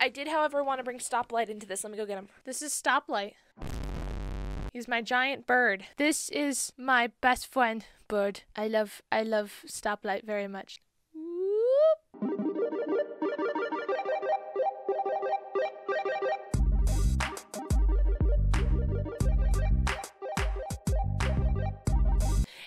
I did, however, want to bring Stoplight into this. Let me go get him. This is Stoplight. He's my giant bird. This is my best friend, bird. I love Stoplight very much. Whoop.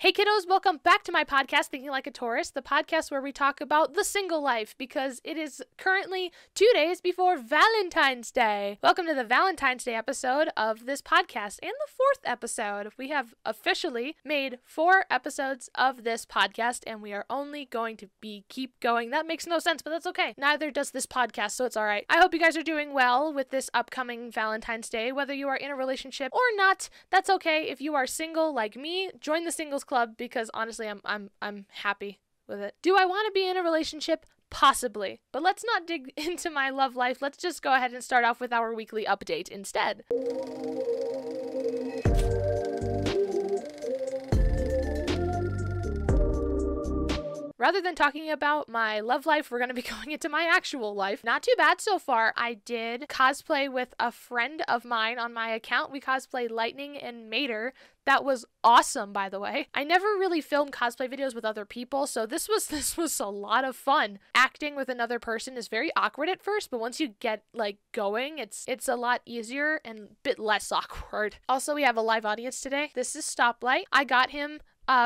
Hey kiddos, welcome back to my podcast, Thinking Like a Taurus, the podcast where we talk about the single life because it is currently 2 days before Valentine's Day. Welcome to the Valentine's Day episode of this podcast and the 4th episode. We have officially made 4 episodes of this podcast and we are only going to keep going. That makes no sense, but that's okay. Neither does this podcast, so it's all right. I hope you guys are doing well with this upcoming Valentine's Day, whether you are in a relationship or not. That's okay. If you are single like me, join the singles club because honestly I'm happy with it. Do I want to be in a relationship? Possibly. But let's not dig into my love life. Let's just go ahead and start off with our weekly update instead. Rather than talking about my love life, we're going to be going into my actual life. Not too bad so far. I did cosplay with a friend of mine on my account. We cosplayed Lightning and Mater. That was awesome, by the way. I never really filmed cosplay videos with other people, so this was a lot of fun. Acting with another person is very awkward at first, but once you get going, it's a lot easier and a bit less awkward. Also, we have a live audience today. This is Stoplight. I got him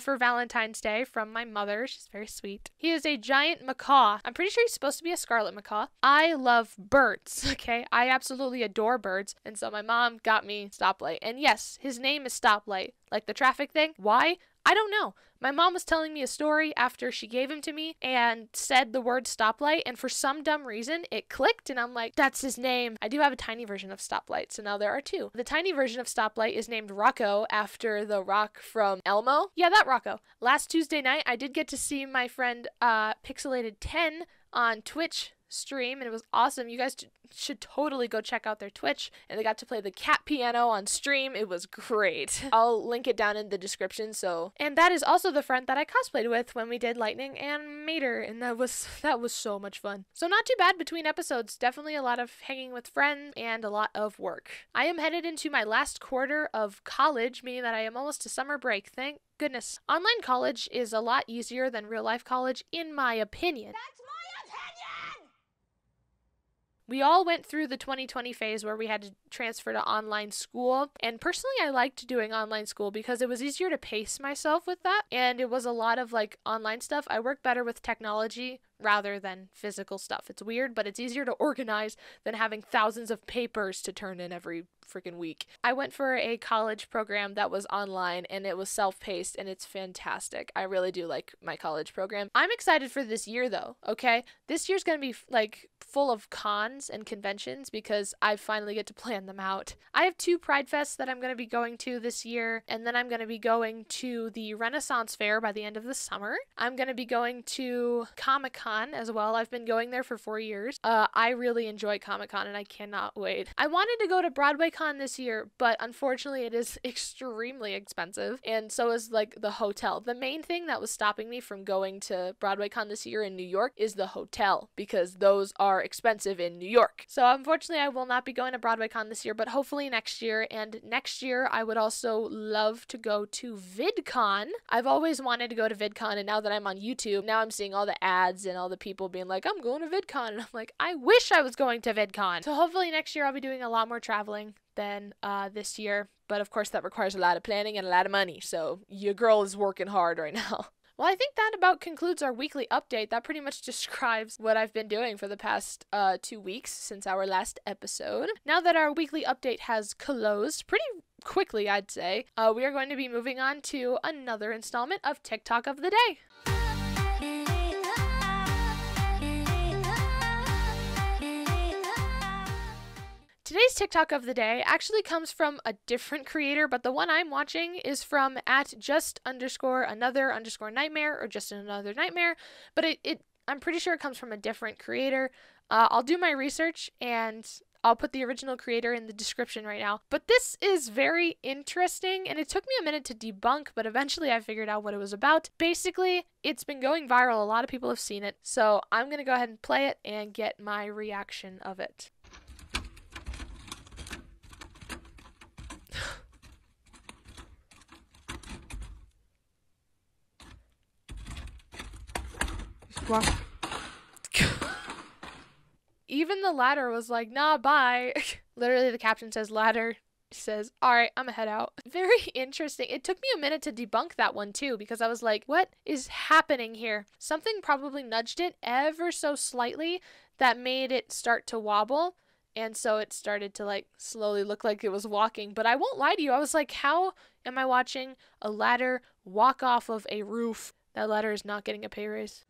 for Valentine's Day from my mother. She's very sweet. He is a giant macaw. I'm pretty sure he's supposed to be a scarlet macaw. I love birds, okay? I absolutely adore birds. And so my mom got me Stoplight. And yes, his name is Stoplight, like the traffic thing. Why? I don't know. My mom was telling me a story after she gave him to me and said the word stoplight, and for some dumb reason it clicked and I'm like, that's his name. I do have a tiny version of Stoplight, so now there are 2. The tiny version of Stoplight is named Rocco after the rock from Elmo. Yeah, that Rocco. Last Tuesday night I did get to see my friend Pixelated10 on Twitch stream and it was awesome. You guys should totally go check out their Twitch, and they got to play the cat piano on stream. It was great. I'll link it down in the description. And that is also the friend that I cosplayed with when we did Lightning and Mater, and that was so much fun. So not too bad between episodes. Definitely a lot of hanging with friends and a lot of work. I am headed into my last quarter of college, meaning that I am almost to summer break. Thank goodness. Online college is a lot easier than real life college, in my opinion. That's my opinion! We all went through the 2020 phase where we had to transfer to online school, and personally I liked doing online school because it was easier to pace myself with that, and it was a lot of online stuff. I work better with technology rather than physical stuff. It's weird, but it's easier to organize than having thousands of papers to turn in every freaking week. I went for a college program that was online and it was self-paced and it's fantastic. I really do like my college program. I'm excited for this year though, okay? This year's gonna be full of cons and conventions because I finally get to plan them out. I have 2 Pride Fests that I'm gonna be going to this year, and then I'm gonna be going to the Renaissance Fair by the end of the summer. I'm gonna be going to Comic-Con as well. I've been going there for 4 years. I really enjoy Comic-Con and I cannot wait. I wanted to go to Broadway Con this year, but unfortunately it is extremely expensive, and so is the hotel. The main thing that was stopping me from going to Broadway Con this year in New York is the hotel, because those are expensive in New York. So unfortunately I will not be going to Broadway Con this year, but hopefully next year. And next year I would also love to go to VidCon. I've always wanted to go to VidCon, and now that I'm on YouTube, now I'm seeing all the ads and all the people being like, I'm going to VidCon, and I'm like, I wish I was going to VidCon. So hopefully next year I'll be doing a lot more traveling than this year, but of course that requires a lot of planning and a lot of money, so your girl is working hard right now. Well, I think that about concludes our weekly update. That pretty much describes what I've been doing for the past 2 weeks since our last episode. Now that our weekly update has closed pretty quickly, I'd say, we are going to be moving on to another installment of TikTok of the Day. Today's TikTok of the day actually comes from a different creator, but the one I'm watching is from @just_another_nightmare or just another nightmare, but I'm pretty sure it comes from a different creator. I'll do my research and I'll put the original creator in the description right now. But this is very interesting, and it took me a minute to debunk, but eventually I figured out what it was about. Basically, it's been going viral. A lot of people have seen it, so I'm going to go ahead and play it and get my reaction of it. Even the ladder was like, nah, bye. Literally, the caption says ladder. Says, all right, I'm gonna head out. Very interesting. It took me a minute to debunk that one too, because I was like, what is happening here? Something probably nudged it ever so slightly that made it start to wobble. And so it started to like slowly look like it was walking. But I won't lie to you. I was like, how am I watching a ladder walk off of a roof? That ladder is not getting a pay raise.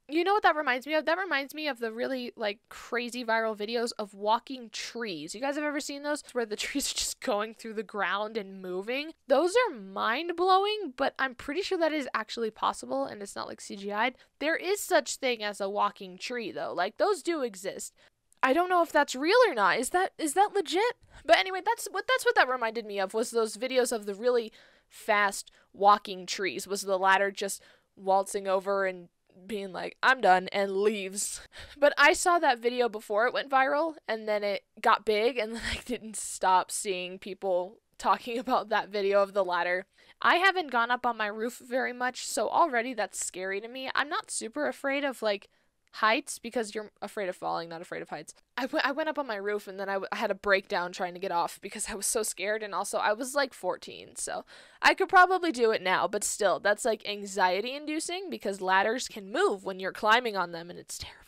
You know what that reminds me of? That reminds me of the really, like, crazy viral videos of walking trees. You guys have ever seen those? Where the trees are just going through the ground and moving? Those are mind-blowing, but I'm pretty sure that is actually possible, and it's not, like, CGI'd. There is such thing as a walking tree, though. Like, those do exist. I don't know if that's real or not. Is that legit? But anyway, that's what that reminded me of, was those videos of the really fast walking trees. Was the ladder just waltzing over and being like, I'm done, and leaves. But I saw that video before it went viral, and then it got big, and then I didn't stop seeing people talking about that video of the ladder. I haven't gone up on my roof very much, so already that's scary to me. I'm not super afraid of, like, heights, because you're afraid of falling, not afraid of heights. I went up on my roof, and then I had a breakdown trying to get off because I was so scared, and also I was like 14, so I could probably do it now, but still, that's like anxiety inducing because ladders can move when you're climbing on them, and it's terrifying.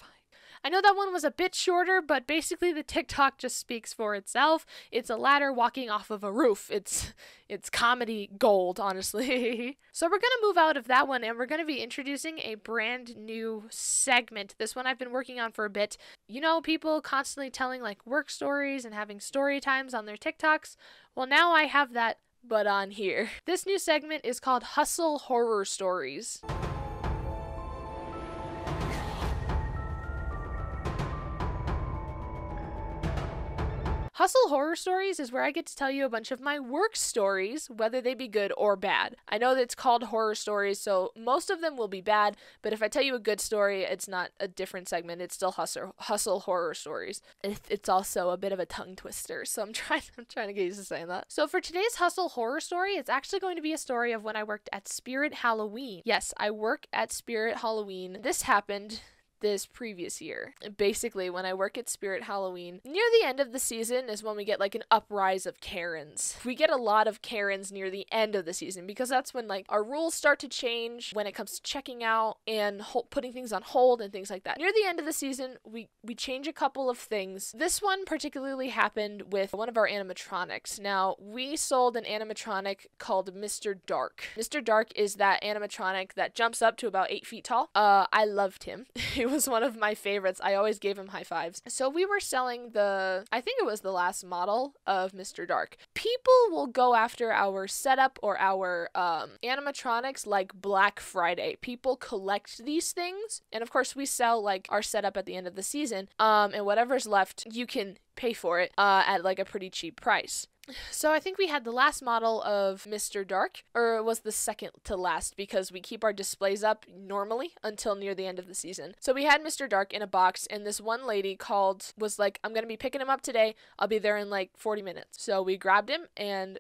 I know that one was a bit shorter, but basically the TikTok just speaks for itself. It's a ladder walking off of a roof. It's comedy gold, honestly. So we're going to move out of that one, and we're going to be introducing a brand new segment. This one I've been working on for a bit. You know, people constantly telling like work stories and having story times on their TikToks. Well, now I have that, but on here. This new segment is called Hustle Horror Stories. Hustle Horror Stories is where I get to tell you a bunch of my work stories, whether they be good or bad. I know that it's called horror stories, so most of them will be bad, but if I tell you a good story, it's not a different segment. It's still Hustle Horror Stories. It's also a bit of a tongue twister, so I'm trying to get used to saying that. So for today's Hustle Horror Story, it's actually going to be a story of when I worked at Spirit Halloween. Yes, I work at Spirit Halloween. This happened this previous year. Basically, when I work at Spirit Halloween, near the end of the season is when we get like an uprise of Karens. We get a lot of Karens near the end of the season because that's when like our rules start to change when it comes to checking out and putting things on hold and things like that. Near the end of the season, we change a couple of things. This one particularly happened with one of our animatronics. Now, we sold an animatronic called Mr. Dark. Mr. Dark is that animatronic that jumps up to about 8 feet tall. I loved him. He was one of my favorites. I always gave him high fives. So we were selling I think it was the last model of Mr. Dark. People will go after our setup or our animatronics like Black Friday. People collect these things, and of course we sell like our setup at the end of the season, and whatever's left you can pay for it at like a pretty cheap price. So I think we had the last model of Mr. Dark, or it was the second to last because we keep our displays up normally until near the end of the season. So we had Mr. Dark in a box, and this one lady was like, I'm going to be picking him up today. I'll be there in like 40 minutes. So we grabbed him and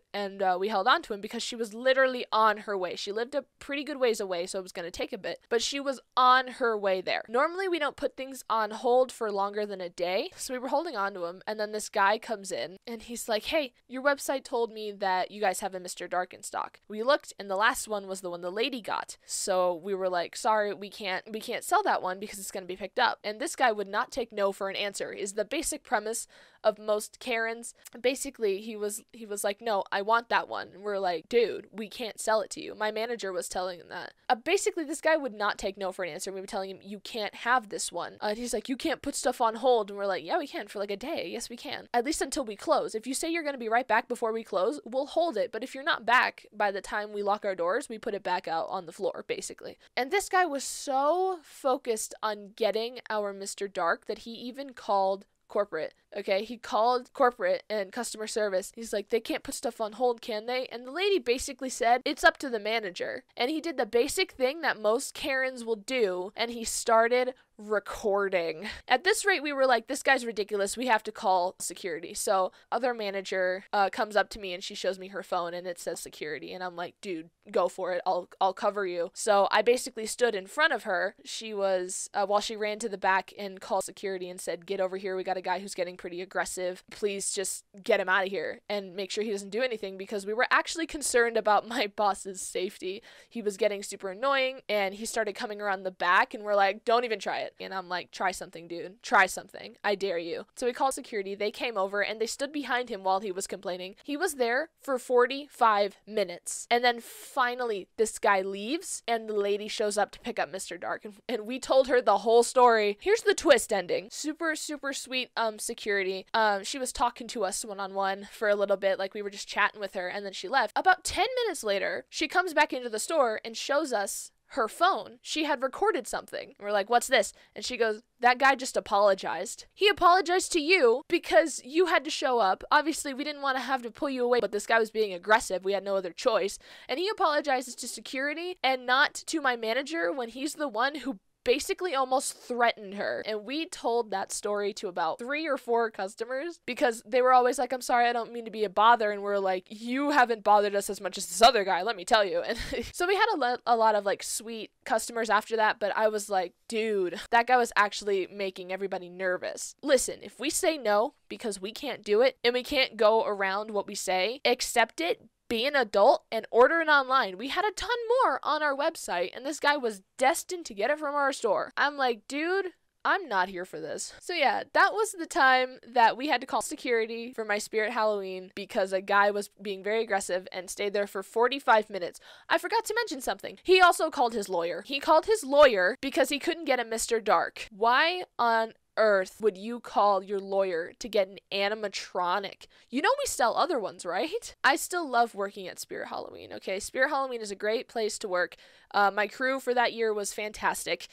we held on to him because she was literally on her way. She lived a pretty good ways away, so it was going to take a bit, but she was on her way there. Normally we don't put things on hold for longer than a day. So we were holding on to him, and then this guy comes in and he's like, hey, your website told me that you guys have a Mr. Dark in stock. We looked, and the last one was the one the lady got. So we were like, sorry, we can't sell that one because it's going to be picked up. And this guy would not take no for an answer, is the basic premise of most Karens. Basically, he was like, no, I want that one. And we're like, dude, we can't sell it to you. My manager was telling him that. Basically, this guy would not take no for an answer. We were telling him, you can't have this one. He's like, you can't put stuff on hold. And we're like, yeah, we can for like a day. Yes, we can. At least until we close. If you say you're going to be right back before we close, we'll hold it. But if you're not back by the time we lock our doors, we put it back out on the floor, basically. And this guy was so focused on getting our Mr. Dark that he even called corporate. Okay, he called corporate and customer service. He's like, they can't put stuff on hold, can they? And the lady basically said, it's up to the manager. And he did the basic thing that most Karens will do, and he started recording. At this rate, we were like, this guy's ridiculous. We have to call security. So other manager comes up to me and she shows me her phone and it says security. And I'm like, dude, go for it. I'll cover you. So I basically stood in front of her. She was, while she ran to the back and called security and said, get over here. We got a guy who's getting pretty aggressive. Please just get him out of here and make sure he doesn't do anything, because we were actually concerned about my boss's safety. He was getting super annoying and he started coming around the back and we're like, don't even try it. And I'm like, try something, dude. Try something. I dare you. So we called security. They came over and they stood behind him while he was complaining. He was there for 45 minutes. And then finally, this guy leaves and the lady shows up to pick up Mr. Dark. And we told her the whole story. Here's the twist ending. Super, super sweet security. She was talking to us one-on-one for a little bit. Like, we were just chatting with her and then she left. About 10 minutes later, she comes back into the store and shows us her phone. She had recorded something. We're like, what's this? And she goes, that guy just apologized. He apologized to you because you had to show up. Obviously, we didn't want to have to pull you away, but this guy was being aggressive. We had no other choice. And he apologizes to security and not to my manager when he's the one who basically almost threatened her. And we told that story to about 3 or 4 customers because they were always like, I'm sorry, I don't mean to be a bother. And we're like, you haven't bothered us as much as this other guy, let me tell you. And so we had a lot of like sweet customers after that, but I was like, dude, that guy was actually making everybody nervous. Listen, if we say no because we can't do it and we can't go around what we say, accept it, be an adult, and order it online. We had a ton more on our website, and this guy was destined to get it from our store. I'm like, dude, I'm not here for this. So yeah, that was the time that we had to call security for my Spirit Halloween because a guy was being very aggressive and stayed there for 45 minutes. I forgot to mention something. He also called his lawyer. He called his lawyer because he couldn't get a Mr. Dark. Why on earth would you call your lawyer to get an animatronic? You know we sell other ones, right? I still love working at Spirit Halloween, okay? Spirit Halloween is a great place to work. My crew for that year was fantastic.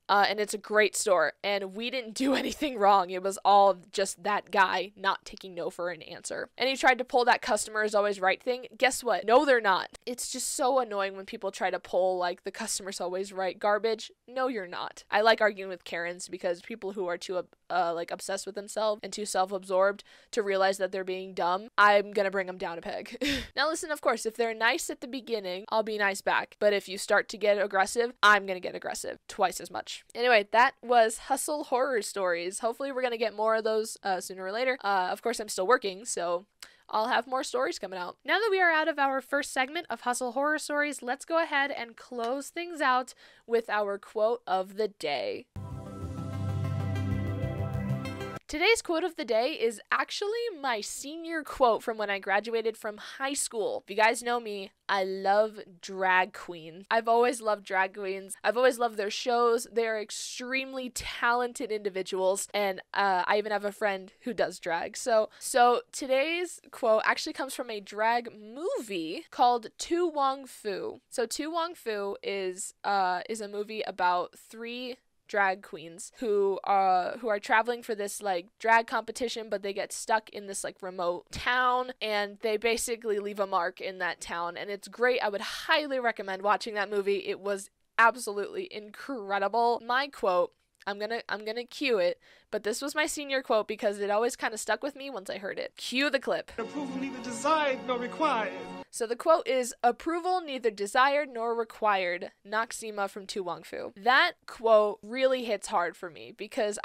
And it's a great store, and we didn't do anything wrong. It was all just that guy not taking no for an answer. And he tried to pull that customer is always right thing. Guess what? No, they're not. It's just so annoying when people try to pull, like, the customer's always right garbage. No, you're not. I like arguing with Karens because people who are too, obsessed with themselves and too self-absorbed to realize that they're being dumb, I'm gonna bring them down a peg. Now listen, of course, if they're nice at the beginning, I'll be nice back. But if you start to get aggressive, I'm gonna get aggressive twice as much. Anyway, that was Hustle Horror Stories. Hopefully we're going to get more of those sooner or later. Of course, I'm still working, so I'll have more stories coming out. Now that we are out of our first segment of Hustle Horror Stories, let's go ahead and close things out with our quote of the day. Today's quote of the day is actually my senior quote from when I graduated from high school. If you guys know me, I love drag queens. I've always loved drag queens. I've always loved their shows. They are extremely talented individuals, and I even have a friend who does drag. So today's quote actually comes from a drag movie called To Wong Fu. So To Wong Fu is a movie about 3 drag queens who are traveling for this like drag competition, but they get stuck in this like remote town and they basically leave a mark in that town, and it's great. I would highly recommend watching that movie. It was absolutely incredible. My quote, I'm gonna cue it, but this was my senior quote because it always kind of stuck with me once I heard it. Cue the clip. Approval neither desired nor required. So the quote is, approval neither desired nor required, Noxema from Tu Wong Fu. That quote really hits hard for me because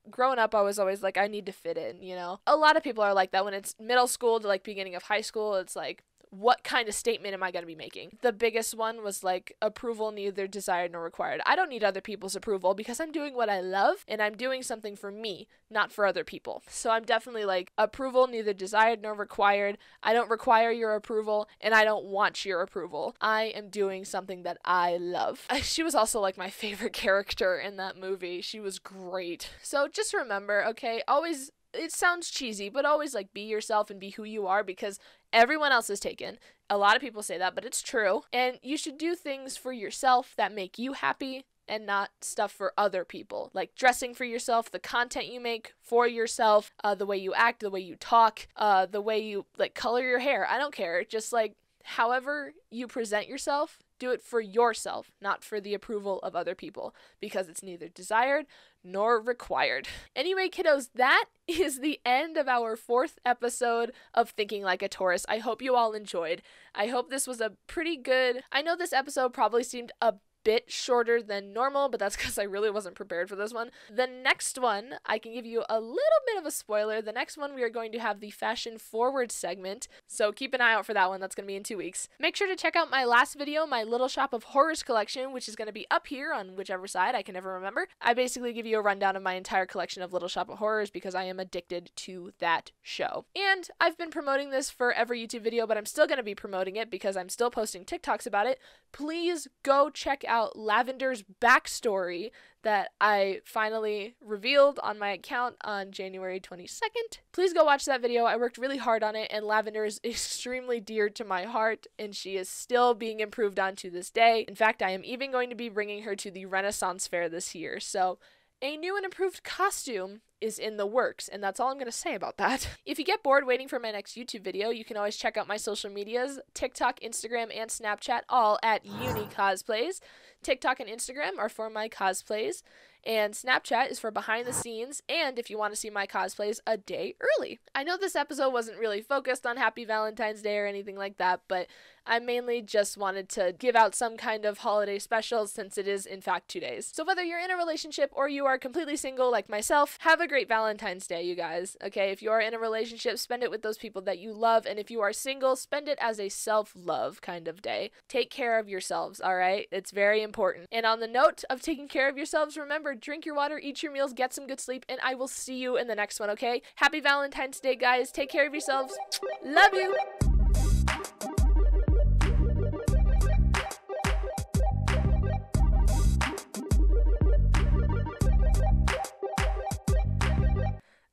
growing up, I was always like, I need to fit in, you know? A lot of people are like that when it's middle school to like beginning of high school. It's like, what kind of statement am I going to be making? The biggest one was like, approval neither desired nor required. I don't need other people's approval because I'm doing what I love and I'm doing something for me, not for other people. So I'm definitely like, approval neither desired nor required. I don't require your approval and I don't want your approval. I am doing something that I love. She was also like my favorite character in that movie. She was great. So just remember, okay, always it sounds cheesy, but always like be yourself and be who you are, because everyone else is taken. A lot of people say that, but it's true. And you should do things for yourself that make you happy and not stuff for other people. Like dressing for yourself, the content you make for yourself, the way you act, the way you talk, the way you like color your hair. I don't care. Just like however you present yourself, do it for yourself, not for the approval of other people, because it's neither desired nor required. Anyway, kiddos, that is the end of our 4th episode of Thinking Like a Taurus. I hope you all enjoyed. I hope this was a pretty good... I know this episode probably seemed a bit shorter than normal, but that's because I really wasn't prepared for this one. The next one, I can give you a little bit of a spoiler. The next one, we are going to have the fashion forward segment, so keep an eye out for that one. That's going to be in 2 weeks. Make sure to check out my last video, my Little Shop of Horrors collection, which is going to be up here on whichever side, I can never remember. I basically give you a rundown of my entire collection of Little Shop of Horrors because I am addicted to that show. And I've been promoting this for every YouTube video, but I'm still going to be promoting it because I'm still posting TikToks about it. Please go check out Lavender's backstory that I finally revealed on my account on January 22nd. Please go watch that video. I worked really hard on it, and Lavender is extremely dear to my heart, and she is still being improved on to this day. In fact, I am even going to be bringing her to the Renaissance Fair this year, so a new and improved costume is in the works, and that's all I'm going to say about that. If you get bored waiting for my next YouTube video, you can always check out my social medias, TikTok, Instagram, and Snapchat, all at Uni Cosplays. TikTok and Instagram are for my cosplays, and Snapchat is for behind the scenes, and if you want to see my cosplays a day early. I know this episode wasn't really focused on Happy Valentine's Day or anything like that, but I mainly just wanted to give out some kind of holiday special since it is in fact 2 days. So whether you're in a relationship or you are completely single like myself, have a great Valentine's Day, you guys. Okay, if you are in a relationship, spend it with those people that you love, and if you are single, spend it as a self-love kind of day. Take care of yourselves, alright? It's very important. And on the note of taking care of yourselves, remember, drink your water, eat your meals, get some good sleep, and I will see you in the next one, okay? Happy Valentine's Day, guys. Take care of yourselves. Love you!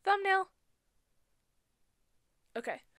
Thumbnail. Okay.